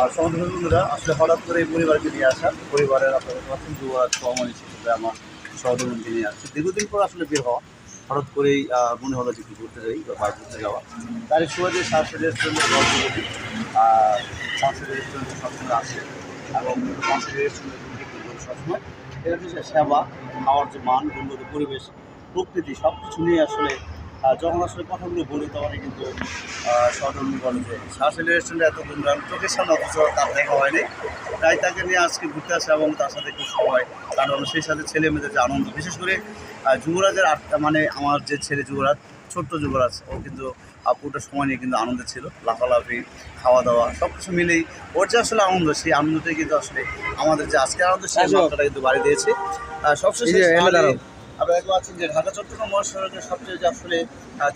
আর সমুদ্র বন্ধুরা আসলে হঠাৎ করে এই পরিবারকে নিয়ে আসা, পরিবারের আপনাদের পাচ্ছেন যুবরাজ কমন হিসেবে আমার সহধর্মীকে নিয়ে আসছে। দীর্ঘদিন পর আসলে বের হওয়া, হঠাৎ করেই মনে হলো যে একটু ঘুরতে যাই বা বাইরে ঘুরতে যাওয়া। তার সুবাদে সাংস্কৃতিক রেস্টুরেন্টের গল্পগুলি সাংস্কৃতিক রেস্টুরেন্টে সবসময় আসে এবং সাংস্কৃতিক রেস্টুরেন্টের সবসময় এর হচ্ছে সেবা, খাওয়ার যে মান, গুণগত পরিবেশ, প্রকৃতি সব কিছু নিয়ে আসলে যখন আসলে কথাগুলো বলি তখন কিন্তু সহধর্মী বলে যে সাংস্কৃতিক রেস্টুরেন্টে এত গুণগান চোখের সামনে অথচ তার দেখা হয়নি, তাই তাকে নিয়ে আজকে ঘুরতে আসে এবং তার সাথে একটু সময় কারণ সেই সাথে ছেলে মেয়েদের যে আনন্দ, বিশেষ করে যুবরাজের মানে আমার যে ছেলে যুবরাজ, ছোট্ট যুবরাজ, ও কিন্তু পুরোটা সময় নিয়ে কিন্তু আনন্দে ছিল, লাফালাফি, খাওয়া দাওয়া সব কিছু মিলেই ওর যে আসলে আনন্দ, সেই আনন্দটাই কিন্তু আসলে আমাদের যে আজকের আনন্দ সেই মাত্রাটা কিন্তু বাড়ি দিয়েছে। সবশেষে আপনারা দেখতে পাচ্ছেন যে ঢাকা চট্টগ্রাম মহাসড়কের সবচেয়ে যে আসলে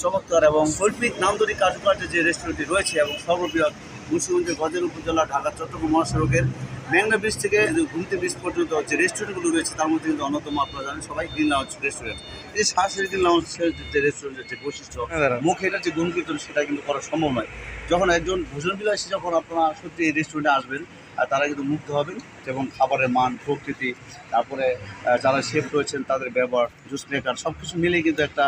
চমৎকার এবং শৈল্পিক নান্দনিক কারুকার্যের যে রেস্টুরেন্টটি রয়েছে এবং সর্ববৃহৎ মুন্সিগঞ্জের গজের উপজেলা ঢাকা চট্টগ্রাম মহাসড়কের মেঘনা ব্রিজ থেকে ঘুমতি ব্রিজ পর্যন্ত যে রেস্টুরেন্টগুলো রয়েছে তার মধ্যে কিন্তু অন্যতম, আপনারা জানেন সবাই, গ্রিন লাউঞ্জ রেস্টুরেন্ট। এই সাহসের গ্রিন লাউঞ্জের যে রেস্টুরেন্টের যে বৈশিষ্ট্য, মুখে এটার যে গুণকীর্তন সেটা কিন্তু করা সম্ভব নয়। যখন একজন ভোজন বিলাসী যখন আপনারা সত্যি এই রেস্টুরেন্টে আসবেন তারা কিন্তু মুগ্ধ হবেন এবং খাবারের মান, প্রকৃতি, তারপরে যারা শেফ রয়েছেন তাদের ব্যবহার, জুস মেকার সব কিছু মিলেই কিন্তু একটা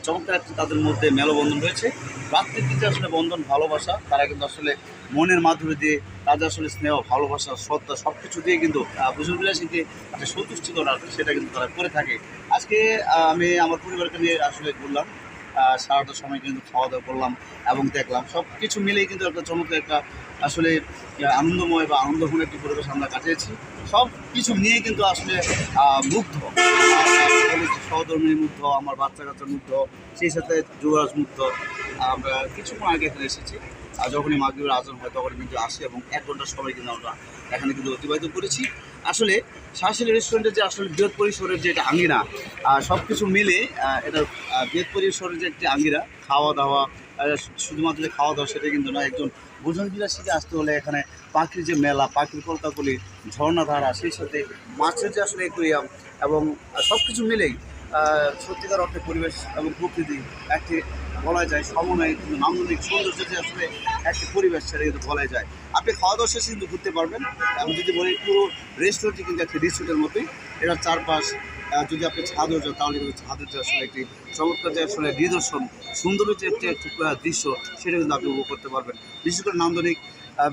চমৎকার একটা তাদের মধ্যে মেলবন্ধন রয়েছে। প্রাকৃতিক যে আসলে বন্ধন, ভালোবাসা, তারা কিন্তু আসলে মনের মাধ্যমে দিয়ে তাদের আসলে স্নেহ, ভালোবাসা, শ্রদ্ধা সব কিছু দিয়ে কিন্তু ভোজন বিলাসীকে একটা সন্তুষ্টি করার সেটা কিন্তু তারা করে থাকে। আজকে আমি আমার পরিবারকে নিয়ে আসলে ঘুরলাম, সারাটা সময় কিন্তু খাওয়া দাওয়া করলাম এবং দেখলাম সব কিছু মিলেই কিন্তু একটা চমৎকার একটা আসলে আনন্দময় বা আনন্দঘন একটি পরিবেশ আমরা কাটিয়েছি। সব কিছু নিয়ে কিন্তু আসলে মুগ্ধ, সহধর্মী মুগ্ধ, আমার বাচ্চা কাচ্চা মুগ্ধ, সেই সাথে যুবরাজ মুগ্ধ। আমরা কিছুক্ষণ আগে এখানে এসেছি, আর যখনই মাগরিবের আজান হয় তখন কিন্তু আসি এবং 1 ঘন্টার সময় কিন্তু আমরা এখানে কিন্তু অতিবাহিত করেছি। আসলে সাহসী রেস্টুরেন্টের যে আসলে বৃহৎ পরিসরের যে একটা আঙ্গিনা, সব কিছু মিলে এটা বৃহৎ পরিসরের যে একটি আঙ্গিনা, খাওয়া দাওয়া শুধুমাত্র যে খাওয়া দাওয়া সেটা কিন্তু না, একজন ভোজন বিলাসীকে আসতে হলে এখানে পাখির যে মেলা, পাখির কলকাকলি, ঝর্ণাধারা, সেই সাথে মাছের যে আসলে অ্যাকোয়ারিয়াম এবং সব কিছু মিলেই সত্যিকার অর্থে পরিবেশ এবং প্রকৃতি একটি বলা যায় সমন্বয় কিন্তু নান্দনিক সৌন্দর্য যে আসলে একটি পরিবেশ সেটা কিন্তু বলা যায়। আপনি খাওয়া দাওয়া শেষে কিন্তু ঘুরতে পারবেন। আমি যদি বলি পুরো রেস্টুরেন্টটি কিন্তু একটি রিসোর্টের মতোই, এটার চারপাশ যদি আপনি ছাদও যান তাহলে কিন্তু ছাদের যে আসলে একটি চমৎকার যে আসলে নিদর্শন, সুন্দর যে একটি দৃশ্য সেটা কিন্তু আপনি উপভোগ করতে পারবেন। বিশেষ করে নান্দনিক,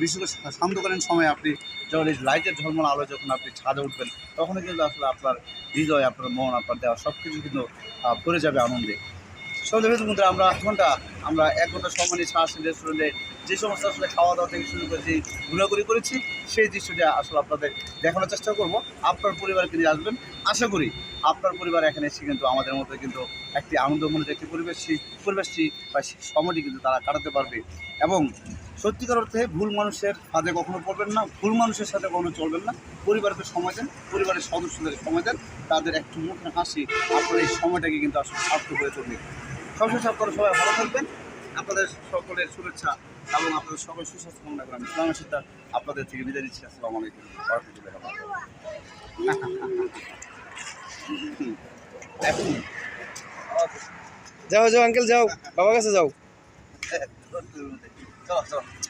বিশেষ করে সান্ধ্যকালীন সময়ে আপনি যখন এই লাইটের ঝলমল আলো যখন আপনি ছাদে উঠবেন তখনই কিন্তু আসলে আপনার হৃদয়, আপনার মন, আপনার দেওয়া সব কিছু কিন্তু ভরে যাবে আনন্দে। সন্ধ্যা মধ্যে আমরা 1 ঘন্টা সময় নিয়ে সাহসী রেস্টুরেন্টে যে সমস্ত আসলে খাওয়া দাওয়া থেকে শুরু করে যে ঘোরাঘুরি করেছি সেই দৃশ্যটা আসলে আপনাদের দেখানোর চেষ্টা করব। আপনার পরিবারকে নিয়ে আসবেন, আশা করি আপনার পরিবার এখানে এসে কিন্তু আমাদের মধ্যে কিন্তু একটি আনন্দময় যে একটি পরিবেশ, সেই পরিবেশটি বা সেই সময়টি কিন্তু তারা কাটাতে পারবে এবং সত্যিকার অর্থে ভুল মানুষের ফাঁদে কখনো পড়বেন না, ভুল মানুষের সাথে কখনো চলবেন না। পরিবারকে সময় দেন, পরিবারের সদস্যদের সময় দেন, তাদের একটু মুখে হাসি আপনার এই সময়টাকে কিন্তু আসলে সার্থক করে তুলবে। সবশেষে আপনারা সবাই ভালো থাকবেন, আপনাদের সকলের শুভেচ্ছা এবং আপনাদের সকল সুস্বাস্থ্য কামনা করেন। ইসলামের সাথে আপনাদের থেকে বিদায় দিচ্ছি। আসসালামু আলাইকুম। যাও যাও আঙ্কেল যাও, বাবার কাছে যাও। চলো চলো।